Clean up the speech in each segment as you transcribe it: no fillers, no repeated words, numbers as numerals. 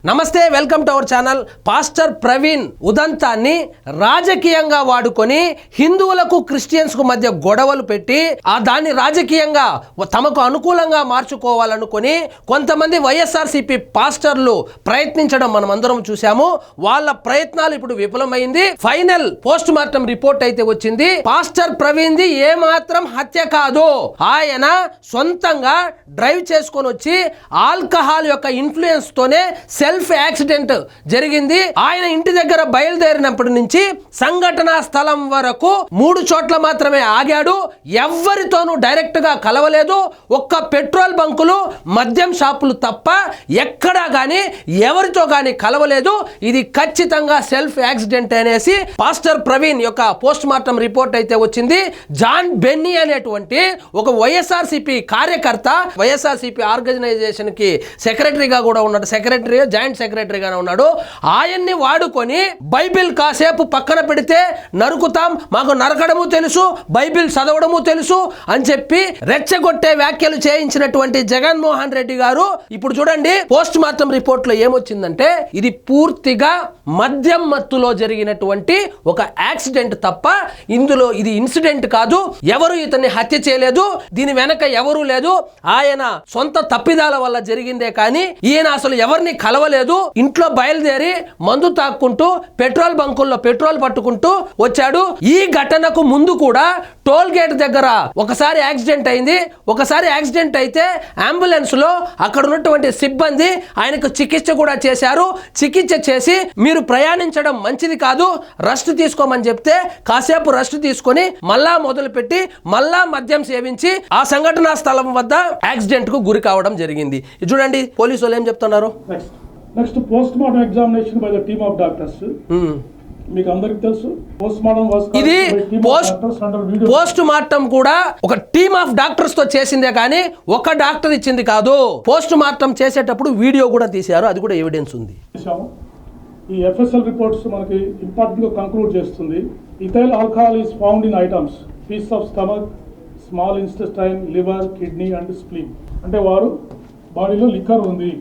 నమస్తే, welcome to our channel. Pastor Praveen ఉదంతాన్ని రాజకీయంగా వాడుకొని హిందువులకు క్రిస్టియన్స్కు మధ్య గొడవలు పెట్టి దాన్ని రాజకీయంగా తమకు అనుకూలంగా మార్చుకోవాలనుకొని కొంతమంది వైఎస్ఆర్సీపీ పాస్టర్లు ప్రయత్నించడం మనం అందరం చూసాము. వాళ్ళ ప్రయత్నాలు ఇప్పుడు విఫలమైంది. ఫైనల్ పోస్ట్ మార్టం రిపోర్ట్ అయితే వచ్చింది. పాస్టర్ ప్రవీణ్ది ఏమాత్రం హత్య కాదు. ఆయన సొంతంగా డ్రైవ్ చేసుకొని వచ్చి ఆల్కహాల్ యొక్క ఇన్ఫ్లుయెన్స్ తోనే సెల్ఫ్ యాక్సిడెంట్ జరిగింది. ఆయన ఇంటి దగ్గర బయలుదేరినప్పటి నుంచి సంఘటనా స్థలం వరకు 3 చోట్ల మాత్రమే ఆగాడు. ఎవ్వరితోనూ డైరెక్ట్ గా కలవలేదు. ఒక్క పెట్రోల్ బంకులు, మద్యం షాపులు తప్ప ఎక్కడా గానీ ఎవరితో గానీ కలవలేదు. ఇది ఖచ్చితంగా సెల్ఫ్ యాక్సిడెంట్ అనేసి పాస్టర్ ప్రవీణ్ యొక్క పోస్ట్ మార్టం రిపోర్ట్ అయితే వచ్చింది. జాన్ బెన్నీ అనేటువంటి ఒక వైఎస్ఆర్సీపీ కార్యకర్త, వైఎస్ఆర్సీపీ ఆర్గనైజేషన్ కి సెక్రటరీగా కూడా ఉన్నాడు, జాయింట్ సెక్రటరీగానే ఉన్నాడు. ఆయన్ని వాడుకొని బైబిల్ కాసేపు పక్కన పెడితే నరుకుతాం, మాకు నరకడము తెలుసు, బైబిల్ చదవడము తెలుసు అని చెప్పి రెచ్చగొట్టే వ్యాఖ్యలు చేయించినటువంటి జగన్మోహన్ రెడ్డి గారు ఇప్పుడు చూడండి పోస్ట్ మార్టం రిపోర్ట్ లో ఏమొచ్చిందంటే ఇది పూర్తిగా మద్యం మత్తులో జరిగినటువంటి ఒక యాక్సిడెంట్ తప్ప ఇందులో ఇది ఇన్సిడెంట్ కాదు. ఎవరు ఇతన్ని హత్య చేయలేదు, దీని వెనక ఎవరూ లేదు. ఆయన సొంత తప్పిదాల వల్ల జరిగిందే కానీ ఈయన అసలు ఎవరిని కలవలేదు. ఇంట్లో బయలుదేరి మందు తాక్కుంటూ పెట్రోల్ బంకుల్లో పెట్రోల్ పట్టుకుంటూ వచ్చాడు. ఈ ఘటనకు ముందు కూడా టోల్ గేట్ దగ్గర ఒకసారి యాక్సిడెంట్ అయింది. ఒకసారి యాక్సిడెంట్ అయితే అంబులెన్స్ లో అక్కడ ఉన్నటువంటి సిబ్బంది ఆయనకు చికిత్స కూడా చేశారు. చికిత్స చేసి మీరు ప్రయాణించడం మంచిది కాదు, రెస్ట్ తీసుకోమని చెప్తే కాసేపు రెస్ట్ తీసుకొని మళ్ళా మొదలు పెట్టి మళ్ళా మద్యం సేవించి ఆ సంఘటనా స్థలం వద్ద యాక్సిడెంట్ కు గురి కావడం జరిగింది. చూడండి పోలీసు వాళ్ళు ఏం చెప్తున్నారు. Next post mortem examination by the team of doctors. మీకు అందరికి తెలుసు పోస్ట్ మార్టం ఇది పోస్ట్ మార్టం కూడా ఒక టీమ్ ఆఫ్ డాక్టర్స్ తో చేసిందే కానీ ఒక డాక్టర్ ఇచ్చింది కాదు. పోస్ట్ మార్టం చేసేటప్పుడు వీడియో కూడా తీశారు, అది కూడా ఎవిడెన్స్ ఉంది. ఈ ఎఫ్ఎస్ఎల్ రిపోర్ట్స్ మనకి ఇంపార్టెంట్ గా కంక్లూడ్ చేస్తుంది. Ethyl alcohol is found in items piece of stomach, small intestine, liver, kidney and spleen. అంటే వారు బాడీలో లిక్కర్ ఉంది.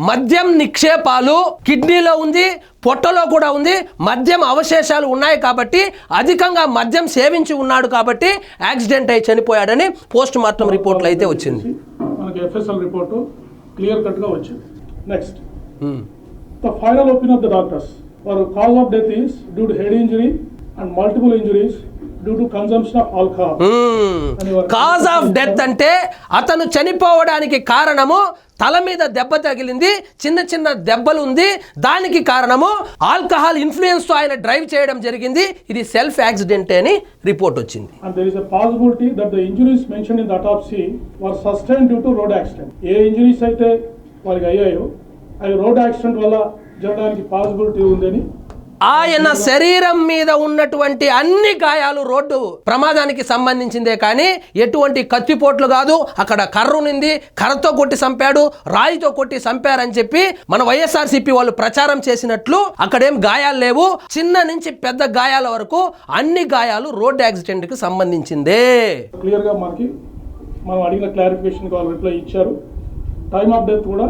మద్యం నిక్షేపాలు కిడ్నీలో ఉంది, పొట్టలో కూడా ఉంది. మద్యం అవశేషాలు ఉన్నాయి కాబట్టి అధికంగా మద్యం సేవించి ఉన్నాడు కాబట్టి యాక్సిడెంట్ అయి చనిపోయాడని పోస్ట్ మార్టం రిపోర్ట్లో అయితే వచ్చింది. మనకి ఎఫ్ఎస్ఎల్ రిపోర్ట్ క్లియర్ కట్ గా వచ్చింది. Next the final opinion of the doctors for cause of death is due to head injury and multiple injuries due to consumption of alcohol. Cause of death అంటే అతను చనిపోవడానికి కారణము తల మీద దెబ్బ తగిలింది, చిన్న చిన్న దెబ్బలు ఉంది, దానికి కారణము ఆల్కహాల్ ఇన్ఫ్లుయెన్స్ తో ఆయన డ్రైవ్ చేయడం జరిగింది. ఇది సెల్ఫ్ యాక్సిడెంట్ అని రిపోర్ట్ వచ్చింది. And there is a possibility that the injuries mentioned in the autopsy were sustained due to road accident. A injuries అయితే వారికి అయ్యాయో అవి రోడ్ యాక్సిడెంట్ వల్ల జరగడానికి పాసిబిలిటీ ఉందని ఆయన శరీరం మీద ఉన్నటువంటి అన్ని గాయాలు రోడ్డు ప్రమాదానికి సంబంధించిందే కానీ ఎటువంటి కత్తిపోట్లు కాదు. అక్కడ కర్ర ఉంది, కర్రతో కొట్టి చంపాడు, రాయితో కొట్టి చంపారని చెప్పి మన వైఎస్ఆర్సీపీ వాళ్ళు ప్రచారం చేసినట్లు అక్కడేం గాయాలు లేవు. చిన్న నుంచి పెద్ద గాయాల వరకు అన్ని గాయాలు రోడ్ యాక్సిడెంట్ కి సంబంధించిందే. క్లియర్ గా మనకి మనం అడిగిన క్లారిఫికేషన్ వాళ్ళు రిప్లై ఇచ్చారు. టైమ్ ఆఫ్ డెత్ కూడా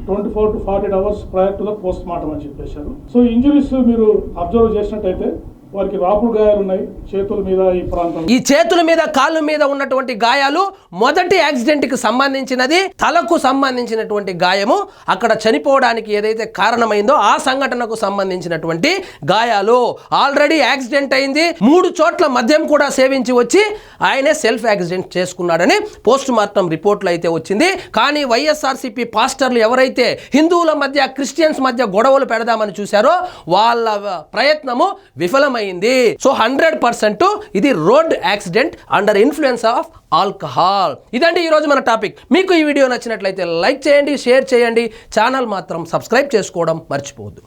24 to 48 hours prior to the post mortem అని చెప్పేశారు. సో ఇంజరీస్ మీరు అబ్జర్వ్ చేసినట్టయితే వారికి రాపుడు గాయాలు ఉన్నాయి చేతుల మీద, ఈ ప్రాంతం ఈ చేతుల మీద కాళ్ళ మీద ఉన్నటువంటి గాయాలు మొదటి యాక్సిడెంట్ కి సంబంధించినది. తలకు సంబంధించినటువంటి గాయము అక్కడ చనిపోవడానికి ఏదైతే కారణమైందో ఆ సంఘటనకు సంబంధించినటువంటి గాయాలు. ఆల్రెడీ యాక్సిడెంట్ అయింది, 3 చోట్ల మద్యం కూడా సేవించి వచ్చి ఆయనే సెల్ఫ్ యాక్సిడెంట్ చేసుకున్నాడని పోస్ట్ మార్టం రిపోర్ట్లో అయితే వచ్చింది. కానీ వైఎస్ఆర్సీపీ పాస్టర్లు ఎవరైతే హిందువుల మధ్య క్రిస్టియన్స్ మధ్య గొడవలు పెడదామని చూశారో వాళ్ళ ప్రయత్నము విఫలమైంది. సో 100% ఇది road accident under influence of alcohol. ఇదండి ఈరోజు మన టాపిక్. మీకు ఈ వీడియో నచ్చినట్లయితే లైక్ చేయండి, షేర్ చేయండి, ఛానల్ మాత్రం సబ్స్క్రైబ్ చేసుకోవడం మర్చిపోవద్దు.